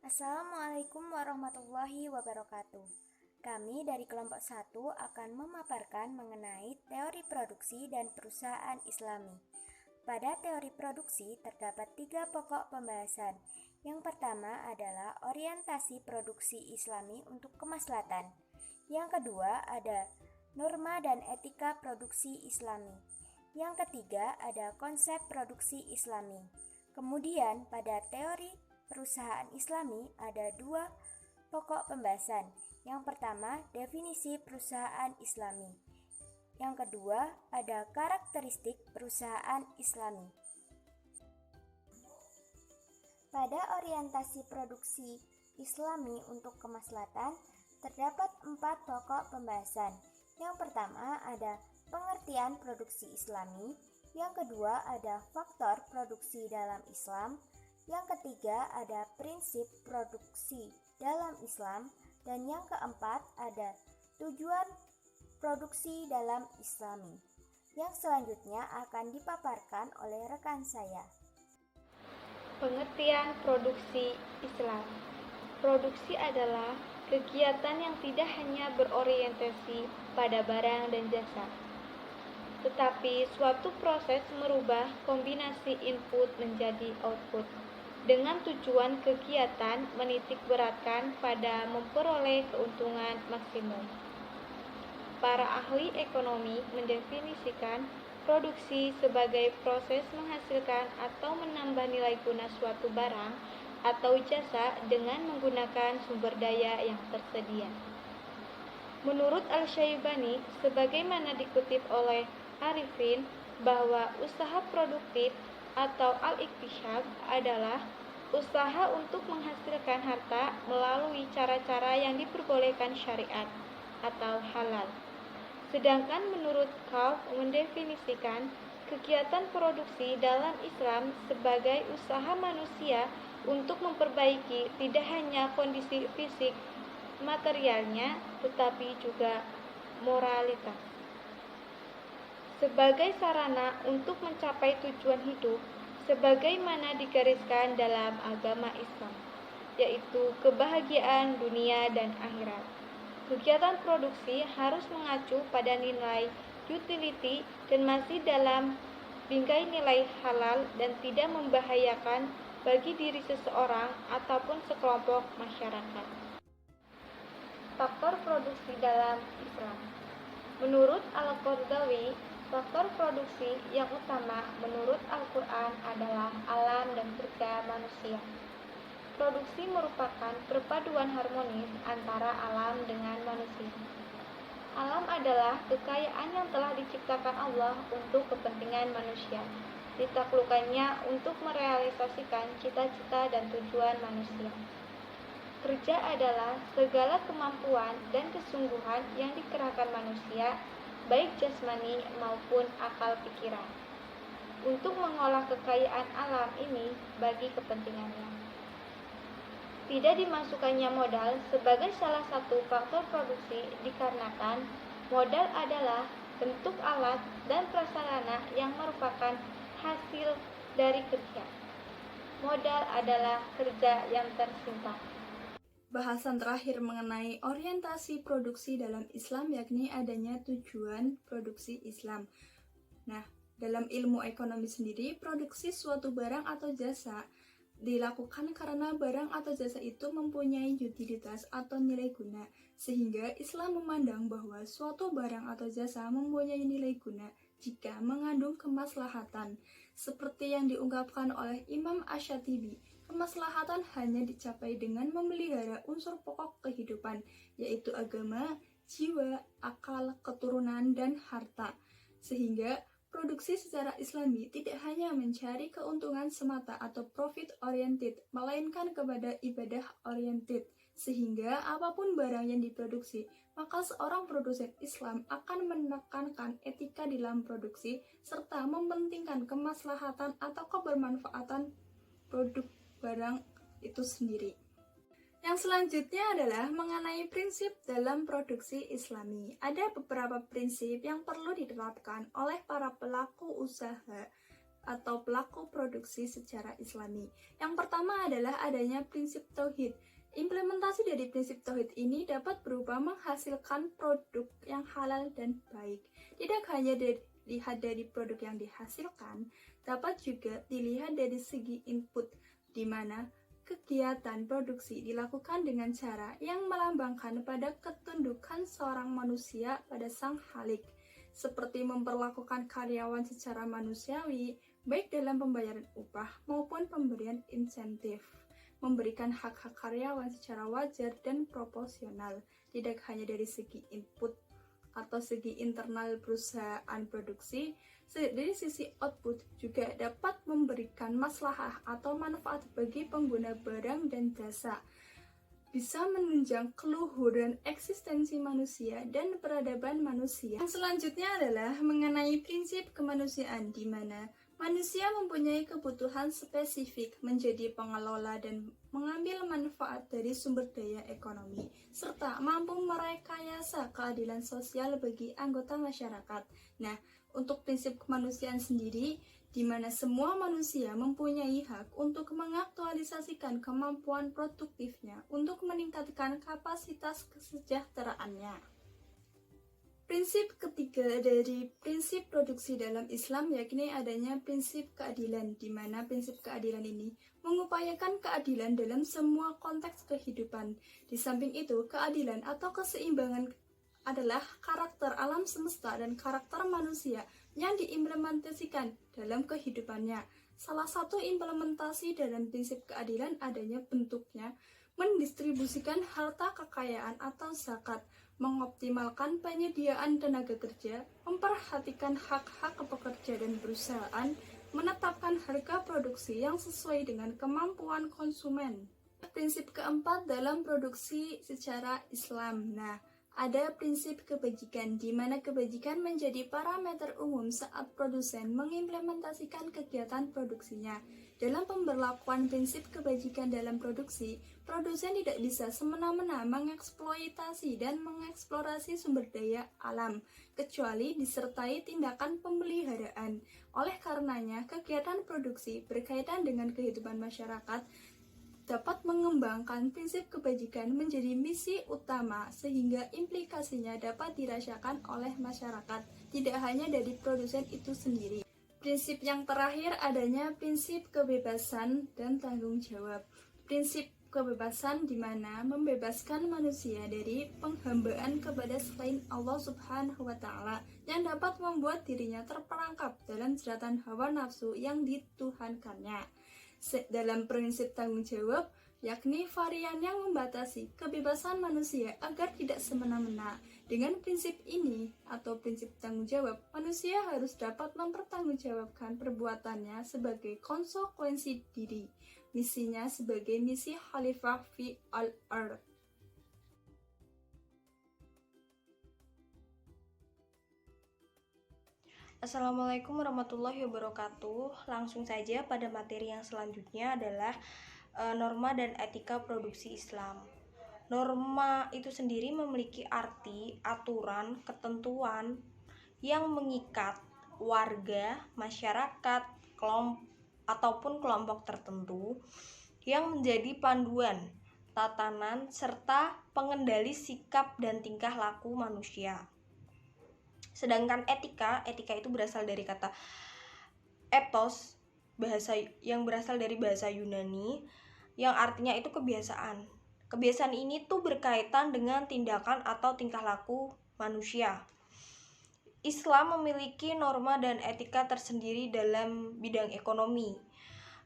Assalamualaikum warahmatullahi wabarakatuh. Kami dari kelompok 1 akan memaparkan mengenai teori produksi dan perusahaan Islami. Pada teori produksi terdapat 3 pokok pembahasan. Yang pertama adalah orientasi produksi Islami untuk kemaslahatan. Yang kedua ada norma dan etika produksi Islami. Yang ketiga ada konsep produksi Islami. Kemudian pada teori perusahaan Islami ada 2 pokok pembahasan. Yang pertama, definisi perusahaan Islami. Yang kedua, ada karakteristik perusahaan Islami. Pada orientasi produksi Islami untuk kemaslahatan, terdapat 4 pokok pembahasan. Yang pertama ada pengertian produksi Islami. Yang kedua ada faktor produksi dalam Islam. Yang ketiga ada prinsip produksi dalam Islam. Dan yang keempat ada tujuan produksi dalam Islami. Yang selanjutnya akan dipaparkan oleh rekan saya. Pengertian produksi Islam. Produksi adalah kegiatan yang tidak hanya berorientasi pada barang dan jasa, tetapi suatu proses merubah kombinasi input menjadi output, dengan tujuan kegiatan menitik beratkan pada memperoleh keuntungan maksimum. Para ahli ekonomi mendefinisikan produksi sebagai proses menghasilkan atau menambah nilai guna suatu barang atau jasa dengan menggunakan sumber daya yang tersedia. Menurut Al-Syaibani, sebagaimana dikutip oleh Arifin, bahwa usaha produktif atau al-iktisyab adalah usaha untuk menghasilkan harta melalui cara-cara yang diperbolehkan syariat atau halal. Sedangkan menurut Kauf mendefinisikan kegiatan produksi dalam Islam sebagai usaha manusia untuk memperbaiki tidak hanya kondisi fisik materialnya, tetapi juga moralitas. Sebagai sarana untuk mencapai tujuan hidup, sebagaimana digariskan dalam agama Islam, yaitu kebahagiaan dunia dan akhirat. Kegiatan produksi harus mengacu pada nilai utility dan masih dalam bingkai nilai halal dan tidak membahayakan bagi diri seseorang ataupun sekelompok masyarakat. Faktor produksi dalam Islam. Menurut Al-Qardawi, faktor produksi yang utama menurut Al-Quran adalah alam dan kerja manusia. Produksi merupakan perpaduan harmonis antara alam dengan manusia. Alam adalah kekayaan yang telah diciptakan Allah untuk kepentingan manusia, ditaklukkannya untuk merealisasikan cita-cita dan tujuan manusia. Kerja adalah segala kemampuan dan kesungguhan yang dikerahkan manusia, baik jasmani maupun akal pikiran, untuk mengolah kekayaan alam ini bagi kepentingannya. Tidak dimasukkannya modal sebagai salah satu faktor produksi dikarenakan modal adalah bentuk alat dan prasarana yang merupakan hasil dari kerja. Modal adalah kerja yang tersimpan. Bahasan terakhir mengenai orientasi produksi dalam Islam yakni adanya tujuan produksi Islam. Nah, dalam ilmu ekonomi sendiri, produksi suatu barang atau jasa dilakukan karena barang atau jasa itu mempunyai utilitas atau nilai guna, sehingga Islam memandang bahwa suatu barang atau jasa mempunyai nilai guna jika mengandung kemaslahatan. Seperti yang diungkapkan oleh Imam Asy-Syatibi, kemaslahatan hanya dicapai dengan memelihara unsur pokok kehidupan, yaitu agama, jiwa, akal, keturunan, dan harta. Sehingga produksi secara Islami tidak hanya mencari keuntungan semata atau profit oriented, melainkan kepada ibadah oriented. Sehingga apapun barang yang diproduksi, maka seorang produsen Islam akan menekankan etika di dalam produksi serta mementingkan kemaslahatan atau kebermanfaatan produk barang itu sendiri. Yang selanjutnya adalah mengenai prinsip dalam produksi Islami. Ada beberapa prinsip yang perlu diterapkan oleh para pelaku usaha atau pelaku produksi secara Islami. Yang pertama adalah adanya prinsip tauhid. Implementasi dari prinsip tauhid ini dapat berupa menghasilkan produk yang halal dan baik. Tidak hanya dilihat dari produk yang dihasilkan, dapat juga dilihat dari segi input, di mana kegiatan produksi dilakukan dengan cara yang melambangkan pada ketundukan seorang manusia pada Sang Khalik, seperti memperlakukan karyawan secara manusiawi, baik dalam pembayaran upah maupun pemberian insentif, memberikan hak-hak karyawan secara wajar dan proporsional, tidak hanya dari segi input atau segi internal perusahaan produksi, dari sisi output juga dapat memberikan maslahah atau manfaat bagi pengguna barang dan jasa, bisa menunjang keluhuran eksistensi manusia dan peradaban manusia. Yang selanjutnya adalah mengenai prinsip kemanusiaan, di mana manusia mempunyai kebutuhan spesifik menjadi pengelola dan mengambil manfaat dari sumber daya ekonomi, serta mampu merekayasa keadilan sosial bagi anggota masyarakat. Nah, untuk prinsip kemanusiaan sendiri, di mana semua manusia mempunyai hak untuk mengaktualisasikan kemampuan produktifnya untuk meningkatkan kapasitas kesejahteraannya. Prinsip ketiga dari prinsip produksi dalam Islam yakni adanya prinsip keadilan, di mana prinsip keadilan ini mengupayakan keadilan dalam semua konteks kehidupan. Di samping itu, keadilan atau keseimbangan adalah karakter alam semesta dan karakter manusia yang diimplementasikan dalam kehidupannya. Salah satu implementasi dalam prinsip keadilan adanya bentuknya mendistribusikan harta kekayaan atau zakat, mengoptimalkan penyediaan tenaga kerja, memperhatikan hak-hak pekerja dan perusahaan, menetapkan harga produksi yang sesuai dengan kemampuan konsumen. Prinsip keempat dalam produksi secara Islam. Nah, ada prinsip kebajikan, di mana kebajikan menjadi parameter umum saat produsen mengimplementasikan kegiatan produksinya. Dalam pemberlakuan prinsip kebajikan dalam produksi, produsen tidak bisa semena-mena mengeksploitasi dan mengeksplorasi sumber daya alam, kecuali disertai tindakan pemeliharaan. Oleh karenanya, kegiatan produksi berkaitan dengan kehidupan masyarakat dapat mengembangkan prinsip kebajikan menjadi misi utama sehingga implikasinya dapat dirasakan oleh masyarakat, tidak hanya dari produsen itu sendiri. Prinsip yang terakhir adanya prinsip kebebasan dan tanggung jawab. Prinsip kebebasan di mana membebaskan manusia dari penghambaan kepada selain Allah Subhanahu wa Ta'ala yang dapat membuat dirinya terperangkap dalam jeratan hawa nafsu yang dituhankannya. Dalam prinsip tanggung jawab, yakni varian yang membatasi kebebasan manusia agar tidak semena-mena. Dengan prinsip ini atau prinsip tanggung jawab, manusia harus dapat mempertanggungjawabkan perbuatannya sebagai konsekuensi diri, misinya sebagai misi khalifah fi al-ard. Assalamualaikum warahmatullahi wabarakatuh. Langsung saja pada materi yang selanjutnya adalah norma dan etika produksi Islam. Norma itu sendiri memiliki arti, aturan, ketentuan yang mengikat warga, masyarakat, ataupun kelompok tertentu yang menjadi panduan, tatanan, serta pengendali sikap dan tingkah laku manusia. Sedangkan etika itu berasal dari kata ethos, yang berasal dari bahasa Yunani, yang artinya itu kebiasaan. Kebiasaan ini tuh berkaitan dengan tindakan atau tingkah laku manusia. Islam memiliki norma dan etika tersendiri dalam bidang ekonomi.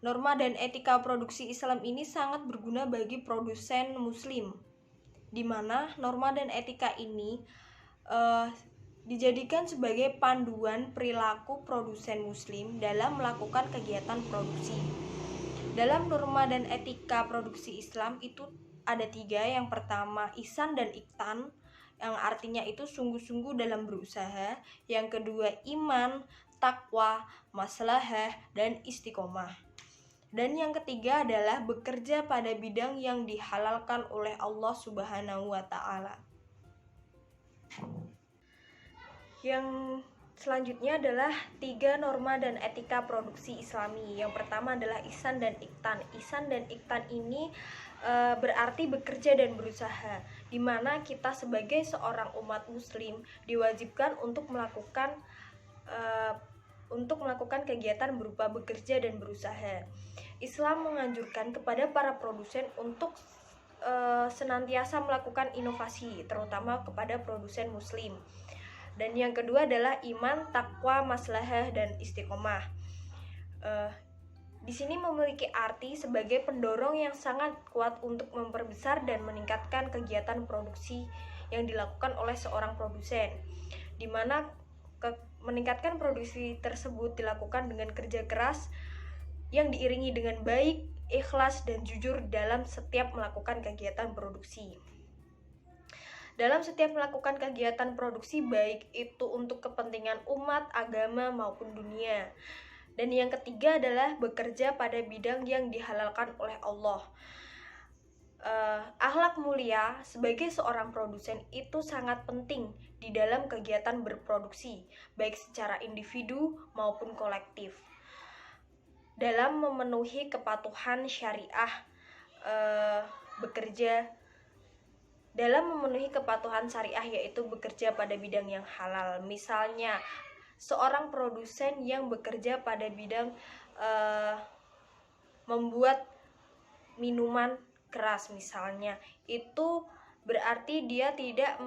Norma dan etika produksi Islam ini sangat berguna bagi produsen muslim, di mana norma dan etika ini dijadikan sebagai panduan perilaku produsen muslim dalam melakukan kegiatan produksi. Dalam norma dan etika produksi Islam itu ada 3. Yang pertama, ihsan dan iktan, yang artinya itu sungguh-sungguh dalam berusaha. Yang kedua, iman, takwa, maslahah, dan istiqomah. Dan yang ketiga adalah bekerja pada bidang yang dihalalkan oleh Allah Subhanahu wa Ta'ala. Yang Selanjutnya adalah 3 norma dan etika produksi Islami. Yang pertama adalah ihsan dan iktan. Ihsan dan iktan ini berarti bekerja dan berusaha, di mana kita sebagai seorang umat muslim diwajibkan untuk melakukan kegiatan berupa bekerja dan berusaha. Islam menganjurkan kepada para produsen untuk senantiasa melakukan inovasi, terutama kepada produsen muslim. Dan yang kedua adalah iman, takwa, maslahah, dan istiqomah. Di sini memiliki arti sebagai pendorong yang sangat kuat untuk memperbesar dan meningkatkan kegiatan produksi yang dilakukan oleh seorang produsen, di mana meningkatkan produksi tersebut dilakukan dengan kerja keras yang diiringi dengan baik, ikhlas, dan jujur dalam setiap melakukan kegiatan produksi. Dalam setiap melakukan kegiatan produksi, baik itu untuk kepentingan umat, agama, maupun dunia. Dan yang ketiga adalah bekerja pada bidang yang dihalalkan oleh Allah. Akhlak mulia sebagai seorang produsen itu sangat penting di dalam kegiatan berproduksi, baik secara individu maupun kolektif. Dalam memenuhi kepatuhan syariah, yaitu bekerja pada bidang yang halal. Misalnya, seorang produsen yang bekerja pada bidang membuat minuman keras misalnya, itu berarti dia tidak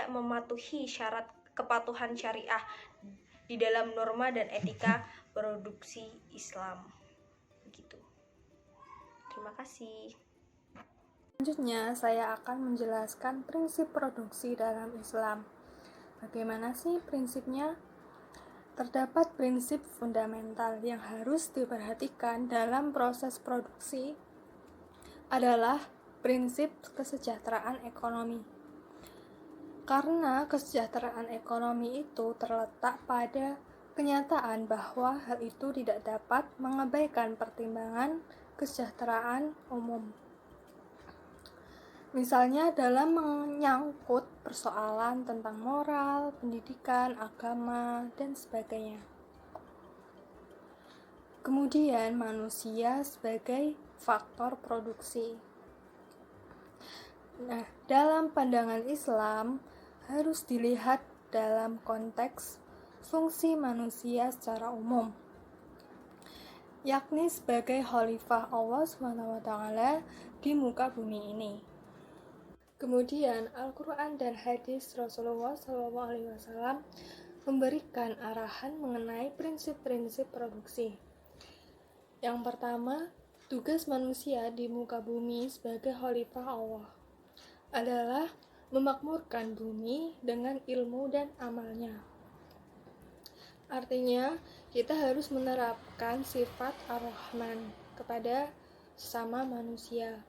mematuhi syarat kepatuhan syariah di dalam norma dan etika produksi Islam. Begitu. Terima kasih. Selanjutnya, saya akan menjelaskan prinsip produksi dalam Islam. Bagaimana sih prinsipnya? Terdapat prinsip fundamental yang harus diperhatikan dalam proses produksi adalah prinsip kesejahteraan ekonomi. Karena kesejahteraan ekonomi itu terletak pada kenyataan bahwa hal itu tidak dapat mengabaikan pertimbangan kesejahteraan umum. Misalnya dalam menyangkut persoalan tentang moral, pendidikan, agama, dan sebagainya. Kemudian manusia sebagai faktor produksi. Nah, dalam pandangan Islam harus dilihat dalam konteks fungsi manusia secara umum, yakni sebagai khalifah Allah SWT di muka bumi ini. Kemudian Al-Quran dan hadis Rasulullah SAW memberikan arahan mengenai prinsip-prinsip produksi. Yang pertama, tugas manusia di muka bumi sebagai khalifah Allah adalah memakmurkan bumi dengan ilmu dan amalnya. Artinya, kita harus menerapkan sifat Ar-Rahman kepada sesama manusia.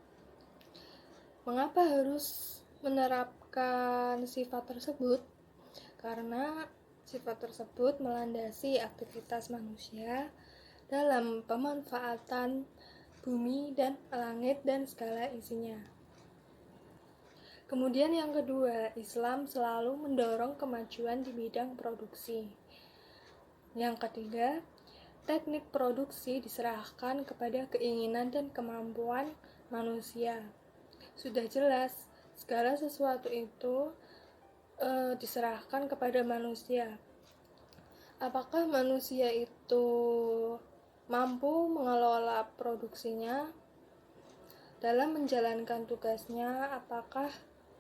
Mengapa harus menerapkan sifat tersebut? Karena sifat tersebut melandasi aktivitas manusia dalam pemanfaatan bumi dan langit dan segala isinya. Kemudian yang kedua, Islam selalu mendorong kemajuan di bidang produksi. Yang ketiga, teknik produksi diserahkan kepada keinginan dan kemampuan manusia. Sudah jelas, segala sesuatu itu diserahkan kepada manusia. Apakah manusia itu mampu mengelola produksinya dalam menjalankan tugasnya? Apakah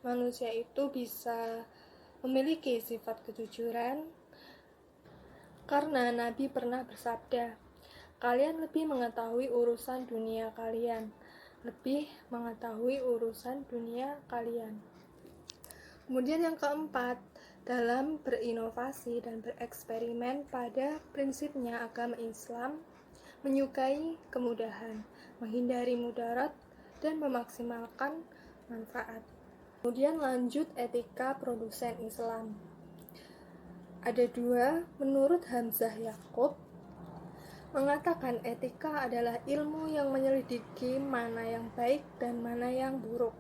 manusia itu bisa memiliki sifat kejujuran? Karena Nabi pernah bersabda, kalian lebih mengetahui urusan dunia kalian. Kemudian yang keempat, dalam berinovasi dan bereksperimen pada prinsipnya agama Islam menyukai kemudahan, menghindari mudarat, dan memaksimalkan manfaat. Kemudian lanjut etika produsen Islam. Ada dua, menurut Hamzah Yaqub, mengatakan etika adalah ilmu yang menyelidiki mana yang baik dan mana yang buruk.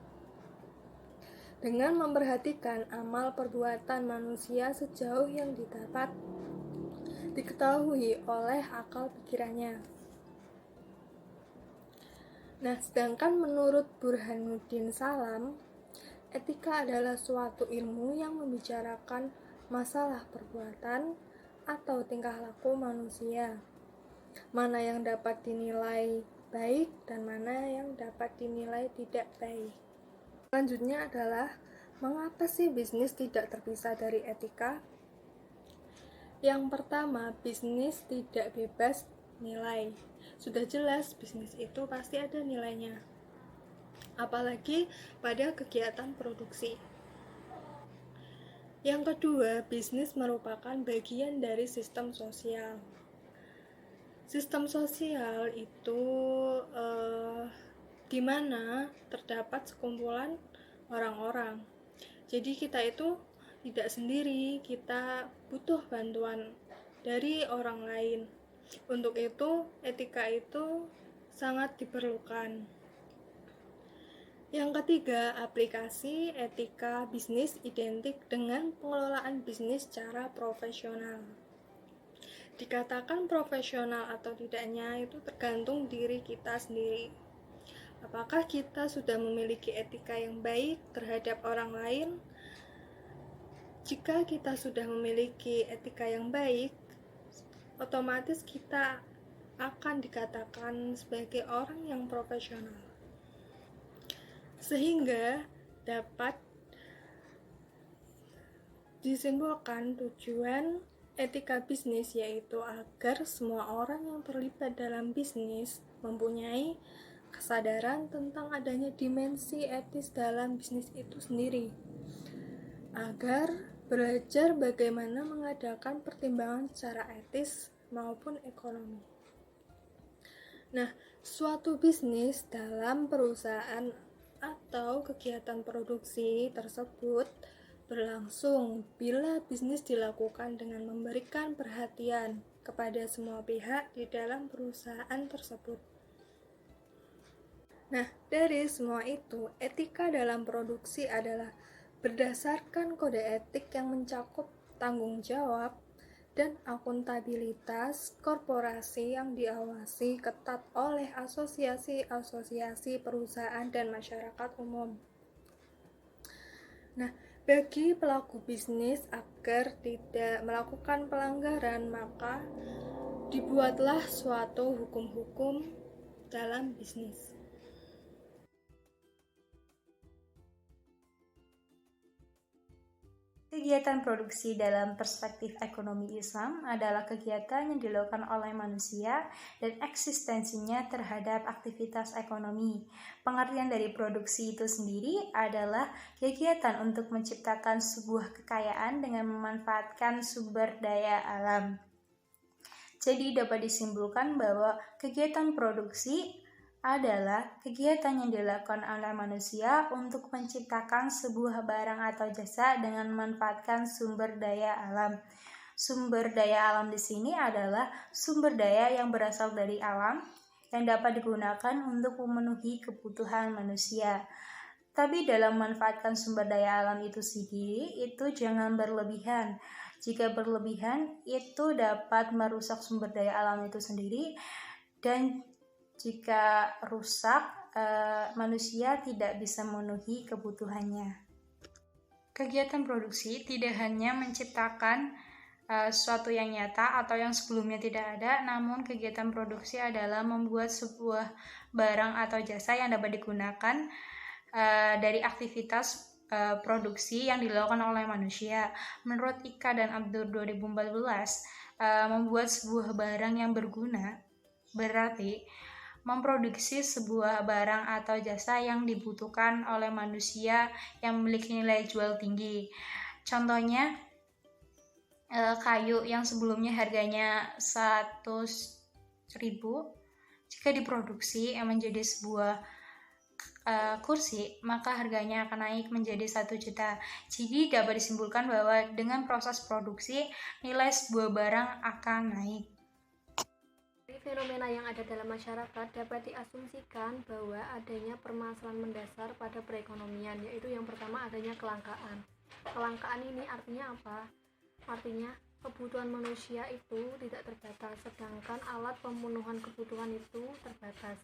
dengan memperhatikan amal perbuatan manusia sejauh yang dapat diketahui oleh akal pikirannya. Nah, sedangkan menurut Burhanuddin Salam, etika adalah suatu ilmu yang membicarakan masalah perbuatan atau tingkah laku manusia, mana yang dapat dinilai baik dan mana yang dapat dinilai tidak baik. Selanjutnya adalah, mengapa sih bisnis tidak terpisah dari etika? Yang pertama, bisnis tidak bebas nilai. Sudah jelas bisnis itu pasti ada nilainya, apalagi pada kegiatan produksi. Yang kedua, bisnis merupakan bagian dari sistem sosial. Sistem sosial itu di mana terdapat sekumpulan orang-orang. Jadi kita itu tidak sendiri, kita butuh bantuan dari orang lain. Untuk itu, etika itu sangat diperlukan. Yang ketiga, aplikasi etika bisnis identik dengan pengelolaan bisnis secara profesional. Dikatakan profesional atau tidaknya itu tergantung diri kita sendiri. Apakah kita sudah memiliki etika yang baik terhadap orang lain? Jika kita sudah memiliki etika yang baik, otomatis kita akan dikatakan sebagai orang yang profesional. Sehingga dapat disimpulkan tujuan etika bisnis yaitu agar semua orang yang terlibat dalam bisnis mempunyai kesadaran tentang adanya dimensi etis dalam bisnis itu sendiri, agar belajar bagaimana mengadakan pertimbangan secara etis maupun ekonomi. Nah, suatu bisnis dalam perusahaan atau kegiatan produksi tersebut berlangsung bila bisnis dilakukan dengan memberikan perhatian kepada semua pihak di dalam perusahaan tersebut. Nah, dari semua itu, etika dalam produksi adalah berdasarkan kode etik yang mencakup tanggung jawab dan akuntabilitas korporasi yang diawasi ketat oleh asosiasi-asosiasi perusahaan dan masyarakat umum. Nah, bagi pelaku bisnis agar tidak melakukan pelanggaran, maka dibuatlah suatu hukum-hukum dalam bisnis. Kegiatan produksi dalam perspektif ekonomi Islam adalah kegiatan yang dilakukan oleh manusia dan eksistensinya terhadap aktivitas ekonomi. Pengertian dari produksi itu sendiri adalah kegiatan untuk menciptakan sebuah kekayaan dengan memanfaatkan sumber daya alam. Jadi dapat disimpulkan bahwa kegiatan produksi adalah kegiatan yang dilakukan oleh manusia untuk menciptakan sebuah barang atau jasa dengan memanfaatkan sumber daya alam. Sumber daya alam di sini adalah sumber daya yang berasal dari alam yang dapat digunakan untuk memenuhi kebutuhan manusia. Tapi dalam memanfaatkan sumber daya alam itu sendiri, itu jangan berlebihan. Jika berlebihan, itu dapat merusak sumber daya alam itu sendiri, dan jika rusak, manusia tidak bisa memenuhi kebutuhannya. Kegiatan produksi tidak hanya menciptakan sesuatu yang nyata atau yang sebelumnya tidak ada, namun kegiatan produksi adalah membuat sebuah barang atau jasa yang dapat digunakan dari aktivitas produksi yang dilakukan oleh manusia. Menurut Ika dan Abdur 2014, membuat sebuah barang yang berguna berarti memproduksi sebuah barang atau jasa yang dibutuhkan oleh manusia yang memiliki nilai jual tinggi. Contohnya, kayu yang sebelumnya harganya 100.000, jika diproduksi menjadi sebuah kursi, maka harganya akan naik menjadi 1 juta. Jadi dapat disimpulkan bahwa dengan proses produksi, nilai sebuah barang akan naik. Dari fenomena yang ada dalam masyarakat dapat diasumsikan bahwa adanya permasalahan mendasar pada perekonomian, yaitu yang pertama adanya kelangkaan. Kelangkaan ini artinya apa? Artinya kebutuhan manusia itu tidak terbatas, sedangkan alat pemenuhan kebutuhan itu terbatas.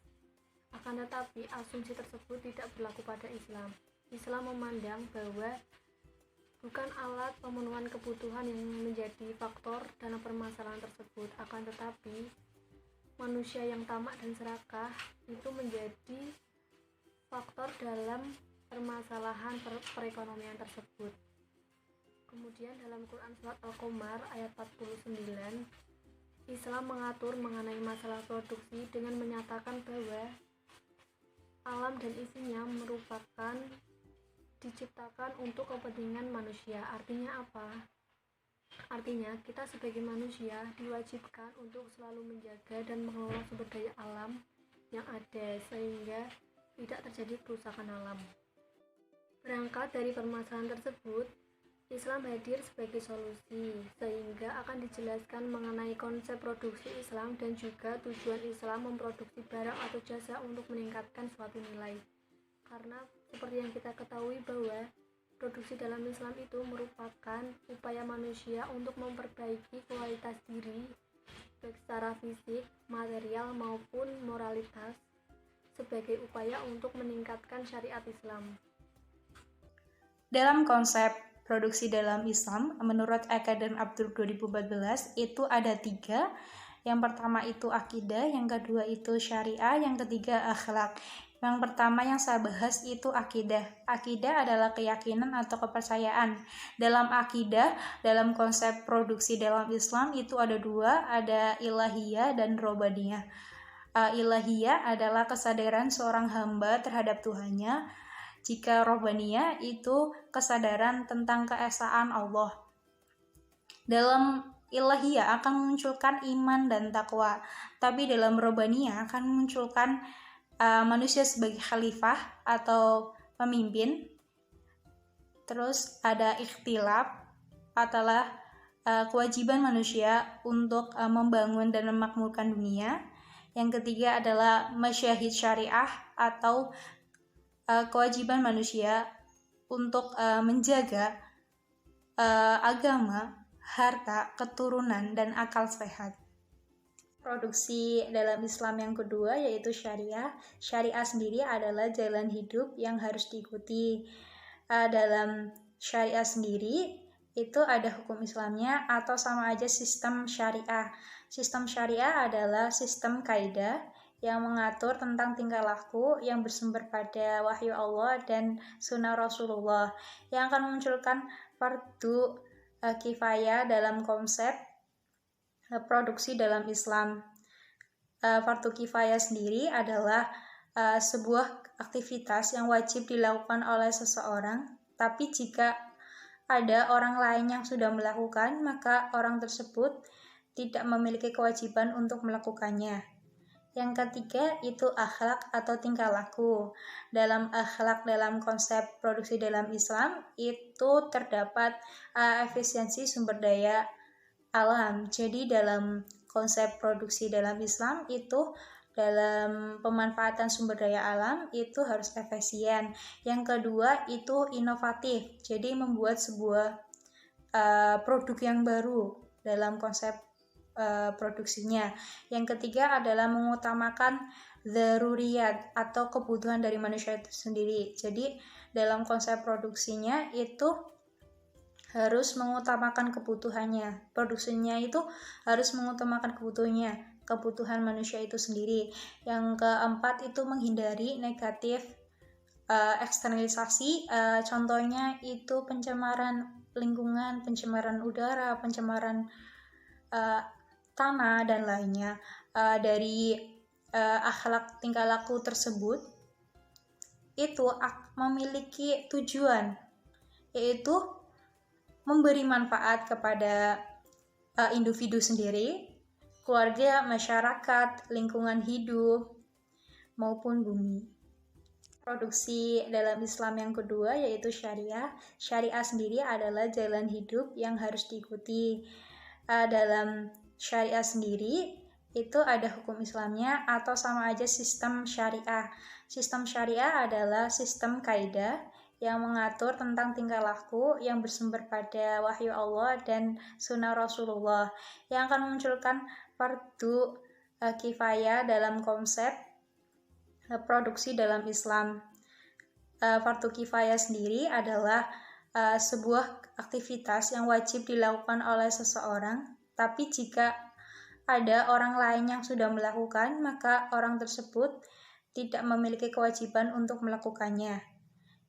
Akan tetapi asumsi tersebut tidak berlaku pada Islam. Islam memandang bahwa bukan alat pemenuhan kebutuhan yang menjadi faktor dalam permasalahan tersebut, akan tetapi manusia yang tamak dan serakah itu menjadi faktor dalam permasalahan perekonomian tersebut. Kemudian dalam Quran Surat Al-Qamar ayat 49, Islam mengatur mengenai masalah produksi dengan menyatakan bahwa alam dan isinya merupakan diciptakan untuk kepentingan manusia. Artinya apa? Artinya kita sebagai manusia diwajibkan untuk selalu menjaga dan mengelola sumber daya alam yang ada sehingga tidak terjadi kerusakan alam. Berangkat dari permasalahan tersebut, Islam hadir sebagai solusi sehingga akan dijelaskan mengenai konsep produksi Islam dan juga tujuan Islam memproduksi barang atau jasa untuk meningkatkan suatu nilai. Karena seperti yang kita ketahui bahwa produksi dalam Islam itu merupakan upaya manusia untuk memperbaiki kualitas diri baik secara fisik, material maupun moralitas sebagai upaya untuk meningkatkan syariat Islam. Dalam konsep produksi dalam Islam, menurut Akadem Abdur 2014, itu ada 3. Yang pertama itu akidah, yang kedua itu syariah, yang ketiga akhlak. Yang pertama yang saya bahas itu akidah. Akidah adalah keyakinan atau kepercayaan. Dalam akidah, dalam konsep produksi dalam Islam itu ada 2, ada ilahiyah dan robaniyah. Ilahiyah adalah kesadaran seorang hamba terhadap Tuhannya. Jika robaniyah itu kesadaran tentang keesaan Allah. Dalam ilahiyah akan memunculkan iman dan takwa, tapi dalam robaniyah akan memunculkan manusia sebagai khalifah atau pemimpin. Terus ada ikhtilaf adalah kewajiban manusia untuk membangun dan memakmurkan dunia. Yang ketiga adalah masyahid syariah atau kewajiban manusia untuk menjaga agama, harta, keturunan, dan akal sehat. Produksi dalam Islam yang kedua yaitu syariah. Syariah sendiri adalah jalan hidup yang harus diikuti. Dalam syariah sendiri itu ada hukum Islamnya atau sama aja sistem syariah. Sistem syariah adalah sistem kaidah yang mengatur tentang tingkah laku yang bersumber pada wahyu Allah dan sunnah Rasulullah, yang akan memunculkan fardu kifayah dalam konsep produksi dalam Islam. Fardu kifayah sendiri adalah sebuah aktivitas yang wajib dilakukan oleh seseorang, tapi jika ada orang lain yang sudah melakukan, maka orang tersebut tidak memiliki kewajiban untuk melakukannya. Yang ketiga itu akhlak atau tingkah laku. Dalam akhlak dalam konsep produksi dalam Islam itu terdapat efisiensi sumber daya alam. Jadi dalam konsep produksi dalam Islam itu dalam pemanfaatan sumber daya alam itu harus efisien. Yang kedua itu inovatif. Jadi membuat sebuah produk yang baru dalam konsep produksinya. Yang ketiga adalah mengutamakan dzaruriyat atau kebutuhan dari manusia itu sendiri. Jadi dalam konsep produksinya itu harus mengutamakan kebutuhannya. Produksinya itu harus mengutamakan kebutuhan manusia itu sendiri. Yang keempat itu menghindari negatif eksternalisasi. Contohnya itu pencemaran lingkungan, pencemaran udara, pencemaran tanah dan lainnya. Dari akhlak tingkah laku tersebut itu memiliki tujuan, yaitu memberi manfaat kepada individu sendiri, keluarga, masyarakat, lingkungan hidup, maupun bumi. Produksi dalam Islam yang kedua yaitu syariah. Syariah sendiri adalah jalan hidup yang harus diikuti. Dalam syariah sendiri itu ada hukum Islamnya atau sama aja sistem syariah. Sistem syariah adalah sistem kaidah yang mengatur tentang tingkah laku yang bersumber pada wahyu Allah dan sunnah Rasulullah, yang akan memunculkan fardu kifayah dalam konsep produksi dalam Islam. Fardu kifayah sendiri adalah sebuah aktivitas yang wajib dilakukan oleh seseorang, tapi jika ada orang lain yang sudah melakukan, maka orang tersebut tidak memiliki kewajiban untuk melakukannya.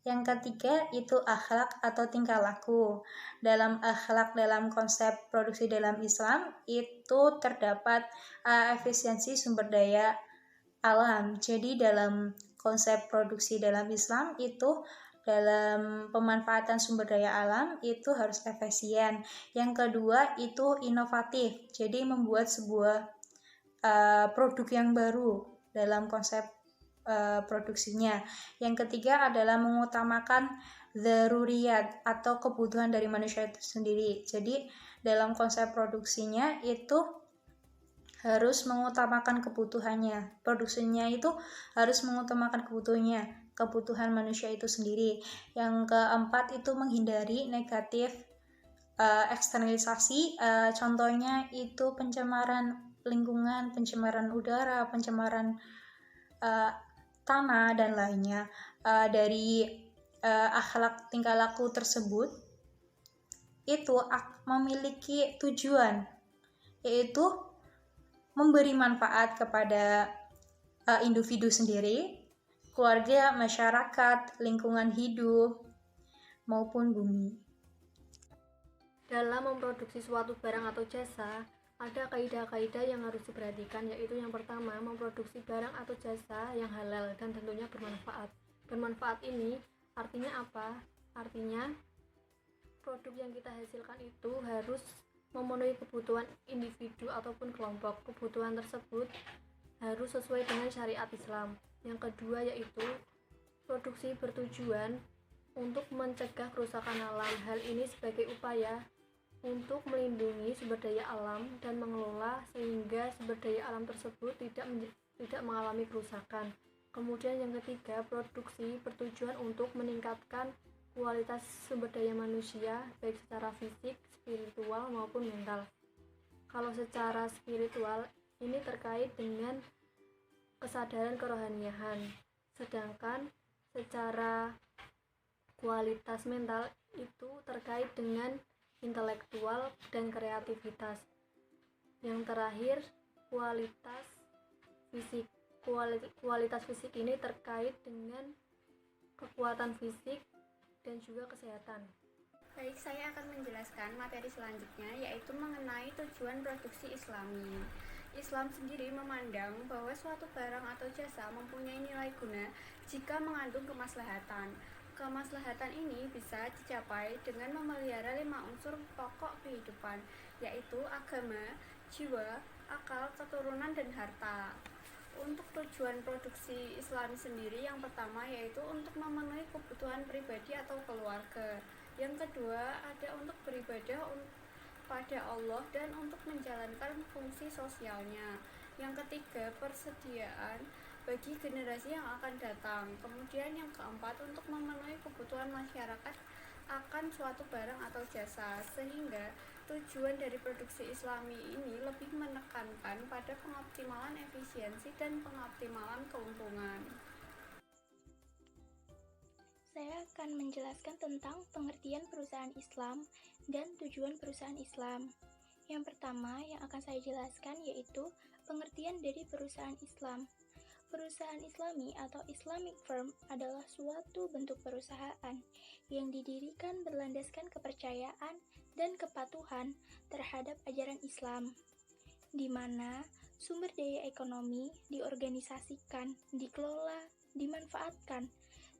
Yang ketiga itu akhlak atau tingkah laku. Dalam akhlak dalam konsep produksi dalam Islam itu terdapat efisiensi sumber daya alam. Jadi dalam konsep produksi dalam Islam itu dalam pemanfaatan sumber daya alam itu harus efisien. Yang kedua itu inovatif, jadi membuat sebuah produk yang baru dalam konsep produksinya. Yang ketiga adalah mengutamakan dzaruriyat atau kebutuhan dari manusia itu sendiri. Jadi dalam konsep produksinya itu harus mengutamakan kebutuhannya. Produksinya itu harus mengutamakan kebutuhan manusia itu sendiri. Yang keempat itu menghindari negatif eksternalisasi, contohnya itu pencemaran lingkungan, pencemaran udara, pencemaran tanah dan lainnya. Dari akhlak tingkah laku tersebut itu memiliki tujuan, yaitu memberi manfaat kepada individu sendiri, keluarga, masyarakat, lingkungan hidup, maupun bumi. Dalam memproduksi suatu barang atau jasa, ada kaidah-kaidah yang harus diperhatikan, yaitu yang pertama, memproduksi barang atau jasa yang halal dan tentunya bermanfaat. Bermanfaat ini artinya apa? Artinya produk yang kita hasilkan itu harus memenuhi kebutuhan individu ataupun kelompok. Kebutuhan tersebut harus sesuai dengan syariat Islam. Yang kedua yaitu produksi bertujuan untuk mencegah kerusakan alam. Hal ini sebagai upaya untuk melindungi sumber daya alam dan mengelola sehingga sumber daya alam tersebut tidak mengalami kerusakan. Kemudian yang ketiga, produksi bertujuan untuk meningkatkan kualitas sumber daya manusia baik secara fisik, spiritual maupun mental. Kalau secara spiritual ini terkait dengan kesadaran kerohanian, sedangkan secara kualitas mental itu terkait dengan intelektual dan kreativitas. Yang terakhir, kualitas fisik. Kualitas fisik ini terkait dengan kekuatan fisik dan juga kesehatan. Baik, saya akan menjelaskan materi selanjutnya, yaitu mengenai tujuan produksi Islami. Islam sendiri memandang bahwa suatu barang atau jasa mempunyai nilai guna jika mengandung kemaslahatan. Kemaslahatan ini bisa dicapai dengan memelihara 5 unsur pokok kehidupan, yaitu agama, jiwa, akal, keturunan, dan harta. Untuk tujuan produksi Islam sendiri, yang pertama yaitu untuk memenuhi kebutuhan pribadi atau keluarga. Yang kedua ada untuk beribadah pada Allah dan untuk menjalankan fungsi sosialnya. Yang ketiga, persediaan bagi generasi yang akan datang. Kemudian yang keempat, untuk memenuhi kebutuhan masyarakat akan suatu barang atau jasa, sehingga tujuan dari produksi Islami ini lebih menekankan pada pengoptimalan efisiensi dan pengoptimalan keuntungan. Saya akan menjelaskan tentang pengertian perusahaan Islam dan tujuan perusahaan Islam. Yang pertama yang akan saya jelaskan yaitu pengertian dari perusahaan Islam. Perusahaan Islami atau Islamic firm adalah suatu bentuk perusahaan yang didirikan berlandaskan kepercayaan dan kepatuhan terhadap ajaran Islam, di mana sumber daya ekonomi diorganisasikan, dikelola, dimanfaatkan,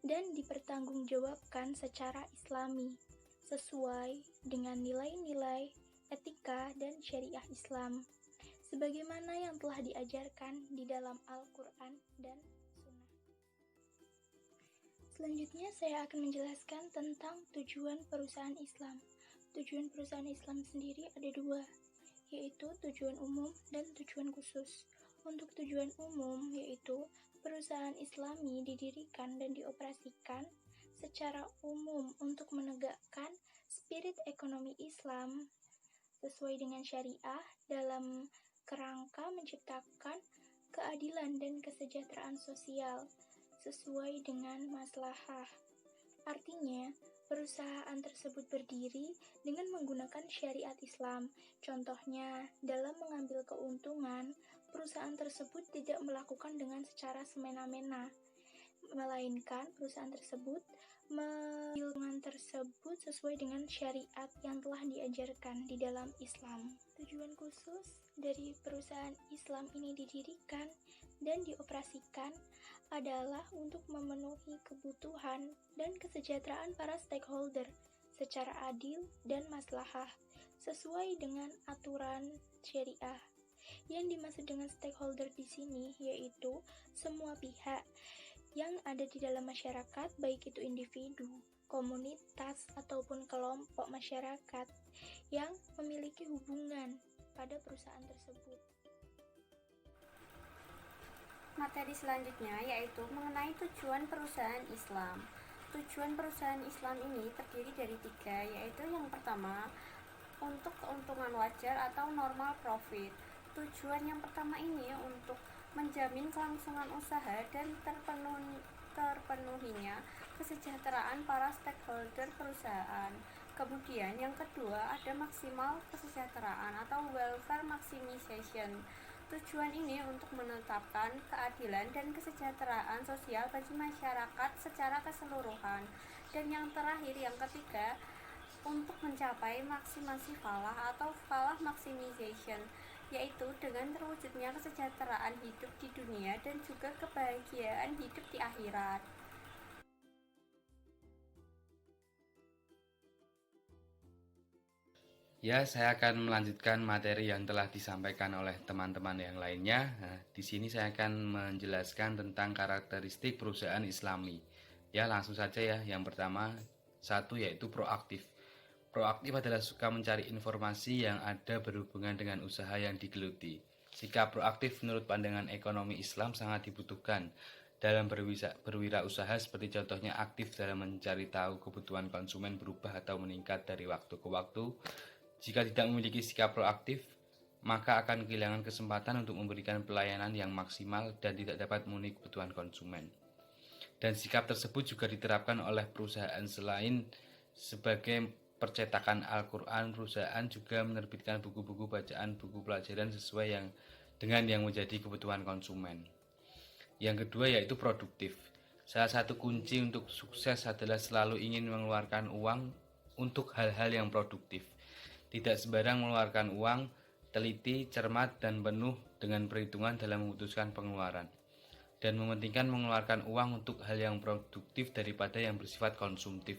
dan dipertanggungjawabkan secara Islami, sesuai dengan nilai-nilai, etika, dan syariah Islam, sebagaimana yang telah diajarkan di dalam Al-Quran dan Sunnah. Selanjutnya saya akan menjelaskan tentang tujuan perusahaan Islam. Tujuan perusahaan Islam sendiri ada 2, yaitu tujuan umum dan tujuan khusus. Untuk tujuan umum, yaitu perusahaan Islami didirikan dan dioperasikan secara umum untuk menegakkan spirit ekonomi Islam sesuai dengan syariah dalam kerangka menciptakan keadilan dan kesejahteraan sosial sesuai dengan maslahah. Artinya, perusahaan tersebut berdiri dengan menggunakan syariat Islam. Contohnya, dalam mengambil keuntungan, perusahaan tersebut tidak melakukan dengan secara semena-mena, melainkan perusahaan tersebut mengambil keuntungan tersebut sesuai dengan syariat yang telah diajarkan di dalam Islam. Tujuan khusus dari perusahaan Islam ini didirikan dan dioperasikan adalah untuk memenuhi kebutuhan dan kesejahteraan para stakeholder secara adil dan maslahah sesuai dengan aturan syariah. Yang dimaksud dengan stakeholder di sini yaitu semua pihak yang ada di dalam masyarakat, baik itu individu, komunitas, ataupun kelompok masyarakat yang memiliki hubungan pada perusahaan tersebut. Materi selanjutnya yaitu mengenai tujuan perusahaan Islam. Tujuan perusahaan Islam ini terdiri dari 3, yaitu yang pertama, untuk keuntungan wajar atau normal profit. Tujuan yang pertama ini untuk menjamin kelangsungan usaha dan terpenuhinya kesejahteraan para stakeholder perusahaan. Kemudian yang kedua ada maksimal kesejahteraan atau welfare maximization. Tujuan ini untuk menetapkan keadilan dan kesejahteraan sosial bagi masyarakat secara keseluruhan. Dan yang terakhir, yang ketiga, untuk mencapai maksimasi falah atau falah maximization, yaitu dengan terwujudnya kesejahteraan hidup di dunia dan juga kebahagiaan hidup di akhirat. Ya, saya akan melanjutkan materi yang telah disampaikan oleh teman-teman yang lainnya. Nah, di sini saya akan menjelaskan tentang karakteristik perusahaan Islami. Ya, langsung saja ya. Yang pertama, 1 yaitu proaktif. Proaktif adalah suka mencari informasi yang ada berhubungan dengan usaha yang digeluti. Sikap proaktif menurut pandangan ekonomi Islam sangat dibutuhkan dalam berwirausaha, seperti contohnya aktif dalam mencari tahu kebutuhan konsumen berubah atau meningkat dari waktu ke waktu. Jika tidak memiliki sikap proaktif, maka akan kehilangan kesempatan untuk memberikan pelayanan yang maksimal dan tidak dapat memenuhi kebutuhan konsumen. Dan sikap tersebut juga diterapkan oleh perusahaan selain sebagai percetakan Al-Quran. Perusahaan juga menerbitkan buku-buku bacaan, buku pelajaran sesuai dengan yang menjadi kebutuhan konsumen. Yang kedua yaitu produktif. Salah satu kunci untuk sukses adalah selalu ingin mengeluarkan uang untuk hal-hal yang produktif. Tidak sembarang mengeluarkan uang, teliti, cermat, dan penuh dengan perhitungan dalam memutuskan pengeluaran. Dan mementingkan mengeluarkan uang untuk hal yang produktif daripada yang bersifat konsumtif.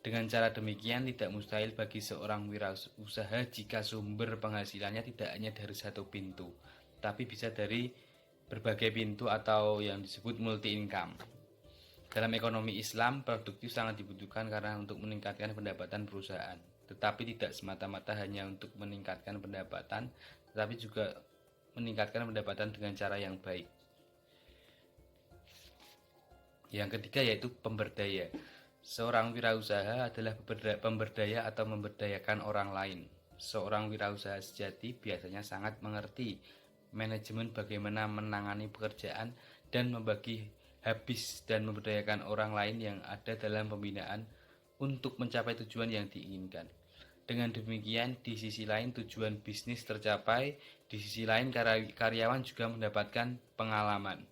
Dengan cara demikian, tidak mustahil bagi seorang wirausaha jika sumber penghasilannya tidak hanya dari satu pintu, tapi bisa dari berbagai pintu atau yang disebut multi income. Dalam ekonomi Islam, produktif sangat dibutuhkan karena untuk meningkatkan pendapatan perusahaan. Tetapi tidak semata-mata hanya untuk meningkatkan pendapatan, tetapi juga meningkatkan pendapatan dengan cara yang baik. Yang ketiga yaitu pemberdaya. Seorang wirausaha adalah pemberdaya atau memberdayakan orang lain. Seorang wirausaha sejati biasanya sangat mengerti manajemen bagaimana menangani pekerjaan dan membagi habis dan memberdayakan orang lain yang ada dalam pembinaan untuk mencapai tujuan yang diinginkan. Dengan demikian, di sisi lain tujuan bisnis tercapai, di sisi lain karyawan juga mendapatkan pengalaman.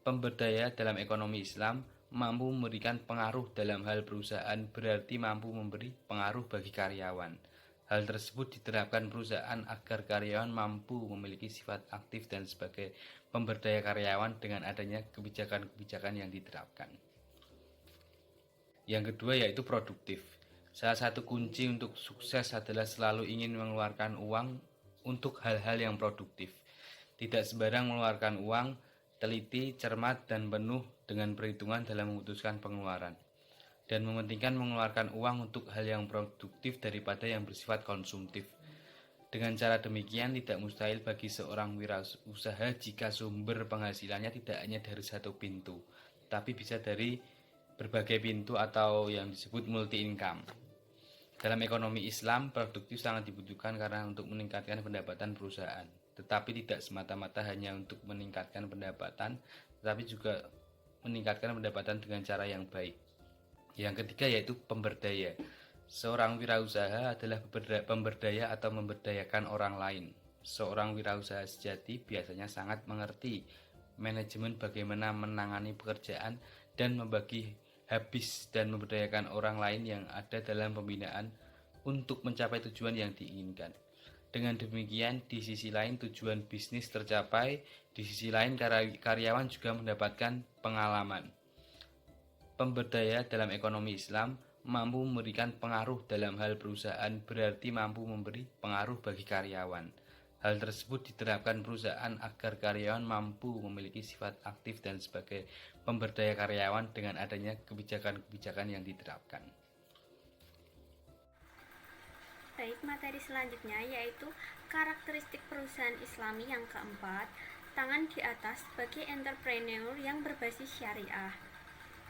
Pemberdaya dalam ekonomi Islam mampu memberikan pengaruh dalam hal perusahaan, berarti mampu memberi pengaruh bagi karyawan. Hal tersebut diterapkan perusahaan agar karyawan mampu memiliki sifat aktif dan sebagai pemberdaya karyawan dengan adanya kebijakan-kebijakan yang diterapkan. Yang kedua yaitu produktif. Salah satu kunci untuk sukses adalah selalu ingin mengeluarkan uang untuk hal-hal yang produktif. Tidak sembarang mengeluarkan uang, teliti, cermat, dan penuh dengan perhitungan dalam memutuskan pengeluaran. Dan mementingkan mengeluarkan uang untuk hal yang produktif daripada yang bersifat konsumtif. Dengan cara demikian, tidak mustahil bagi seorang wirausaha jika sumber penghasilannya tidak hanya dari satu pintu, tapi bisa dari berbagai pintu atau yang disebut multi income. Dalam ekonomi Islam, produktif sangat dibutuhkan karena untuk meningkatkan pendapatan perusahaan, tetapi tidak semata-mata hanya untuk meningkatkan pendapatan, tetapi juga meningkatkan pendapatan dengan cara yang baik. Yang ketiga yaitu pemberdaya. Seorang wirausaha adalah pemberdaya atau memberdayakan orang lain. Seorang wirausaha sejati biasanya sangat mengerti manajemen bagaimana menangani pekerjaan dan membagi habis dan memberdayakan orang lain yang ada dalam pembinaan untuk mencapai tujuan yang diinginkan. Dengan demikian, di sisi lain tujuan bisnis tercapai, di sisi lain karyawan juga mendapatkan pengalaman. Pemberdaya dalam ekonomi Islam mampu memberikan pengaruh dalam hal perusahaan, berarti mampu memberi pengaruh bagi karyawan. Hal tersebut diterapkan perusahaan agar karyawan mampu memiliki sifat aktif dan sebagai pemberdaya karyawan dengan adanya kebijakan-kebijakan yang diterapkan. Baik, materi selanjutnya yaitu karakteristik perusahaan Islami yang keempat, tangan di atas sebagai entrepreneur yang berbasis syariah.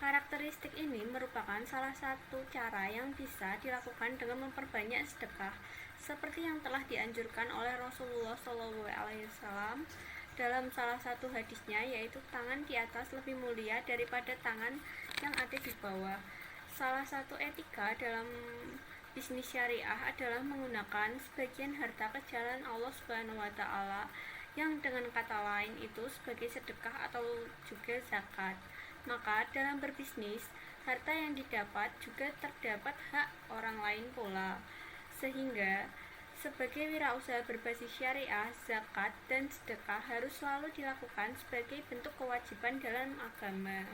Karakteristik ini merupakan salah satu cara yang bisa dilakukan dengan memperbanyak sedekah, seperti yang telah dianjurkan oleh Rasulullah SAW dalam salah satu hadisnya, yaitu tangan di atas lebih mulia daripada tangan yang ada di bawah. Salah satu etika dalam bisnis syariah adalah menggunakan sebagian harta ke jalan Allah Subhanahu wa taala, yang dengan kata lain itu sebagai sedekah atau juga zakat. Maka dalam berbisnis, harta yang didapat juga terdapat hak orang lain pula. Sehingga sebagai wirausaha berbasis syariah, zakat dan sedekah harus selalu dilakukan sebagai bentuk kewajiban dalam agama.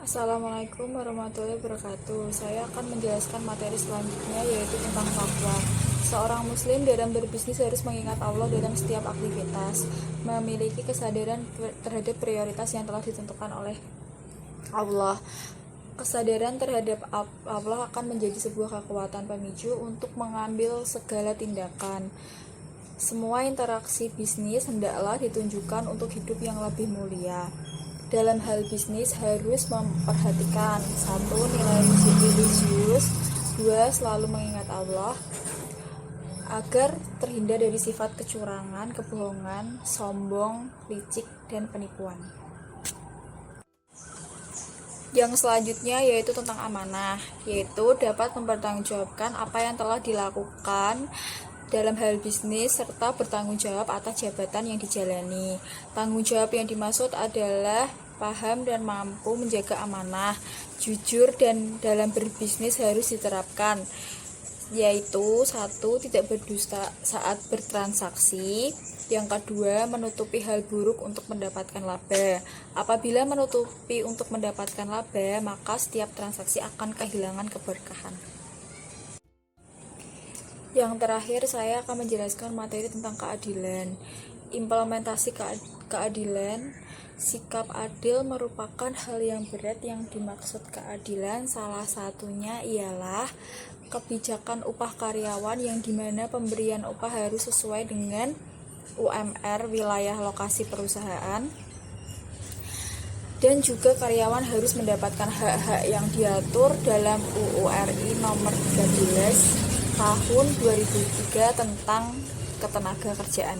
Assalamualaikum warahmatullahi wabarakatuh. Saya akan menjelaskan materi selanjutnya, yaitu tentang takwa. Seorang muslim dalam berbisnis harus mengingat Allah dalam setiap aktivitas, memiliki kesadaran terhadap prioritas yang telah ditentukan oleh Allah. Kesadaran terhadap Allah akan menjadi sebuah kekuatan pemicu untuk mengambil segala tindakan. Semua interaksi bisnis hendaklah ditunjukkan untuk hidup yang lebih mulia. Dalam hal bisnis harus memperhatikan 1. Nilai religius, 2. Selalu mengingat Allah agar terhindar dari sifat kecurangan, kebohongan, sombong, licik, dan penipuan. Yang selanjutnya yaitu tentang amanah, yaitu dapat mempertanggungjawabkan apa yang telah dilakukan dalam hal bisnis serta bertanggung jawab atas jabatan yang dijalani. Tanggung jawab yang dimaksud adalah paham dan mampu menjaga amanah, jujur dan dalam berbisnis harus diterapkan, yaitu 1. Tidak berdusta saat bertransaksi. Yang kedua, menutupi hal buruk untuk mendapatkan laba. Apabila menutupi untuk mendapatkan laba, maka setiap transaksi akan kehilangan keberkahan. Yang terakhir, saya akan menjelaskan materi tentang keadilan. Implementasi keadilan. Sikap adil merupakan hal yang berat yang dimaksud keadilan. Salah satunya ialah kebijakan upah karyawan yang dimana pemberian upah harus sesuai dengan UMR wilayah lokasi perusahaan, dan juga karyawan harus mendapatkan hak-hak yang diatur dalam UU RI nomor 13 tahun 2003 tentang ketenagakerjaan.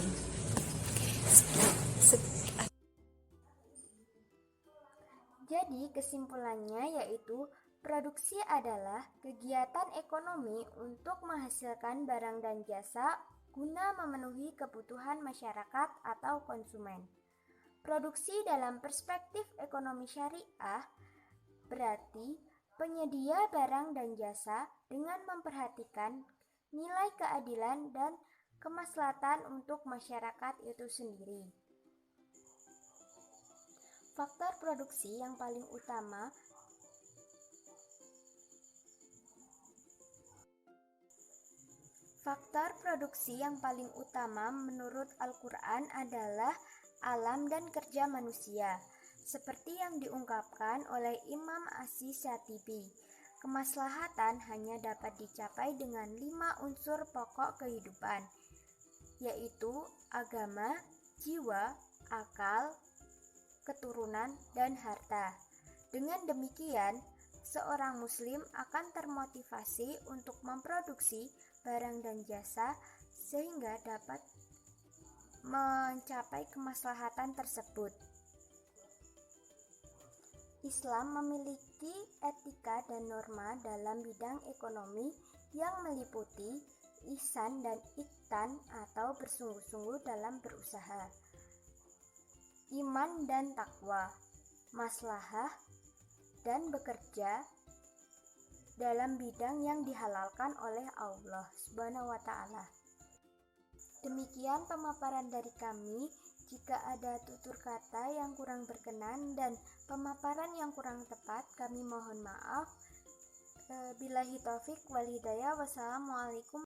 Jadi kesimpulannya yaitu produksi adalah kegiatan ekonomi untuk menghasilkan barang dan jasa guna memenuhi kebutuhan masyarakat atau konsumen. Produksi dalam perspektif ekonomi syariah berarti penyedia barang dan jasa dengan memperhatikan nilai keadilan dan kemaslahatan untuk masyarakat itu sendiri. Faktor produksi yang paling utama menurut Al-Quran adalah alam dan kerja manusia, seperti yang diungkapkan oleh Imam Asy-Syatibi. Kemaslahatan hanya dapat dicapai dengan 5 unsur pokok kehidupan, yaitu agama, jiwa, akal, keturunan, dan harta. Dengan demikian, seorang muslim akan termotivasi untuk memproduksi barang dan jasa sehingga dapat mencapai kemaslahatan tersebut. Islam memiliki etika dan norma dalam bidang ekonomi yang meliputi ihsan dan iqtan atau bersungguh-sungguh dalam berusaha, iman dan takwa, maslahah, dan bekerja dalam bidang yang dihalalkan oleh Allah Subhanahu wa Ta'ala. Demikian pemaparan dari kami. Jika ada tutur kata yang kurang berkenan dan pemaparan yang kurang tepat, kami mohon maaf. Billahi taufik wal hidayah. Wassalamualaikum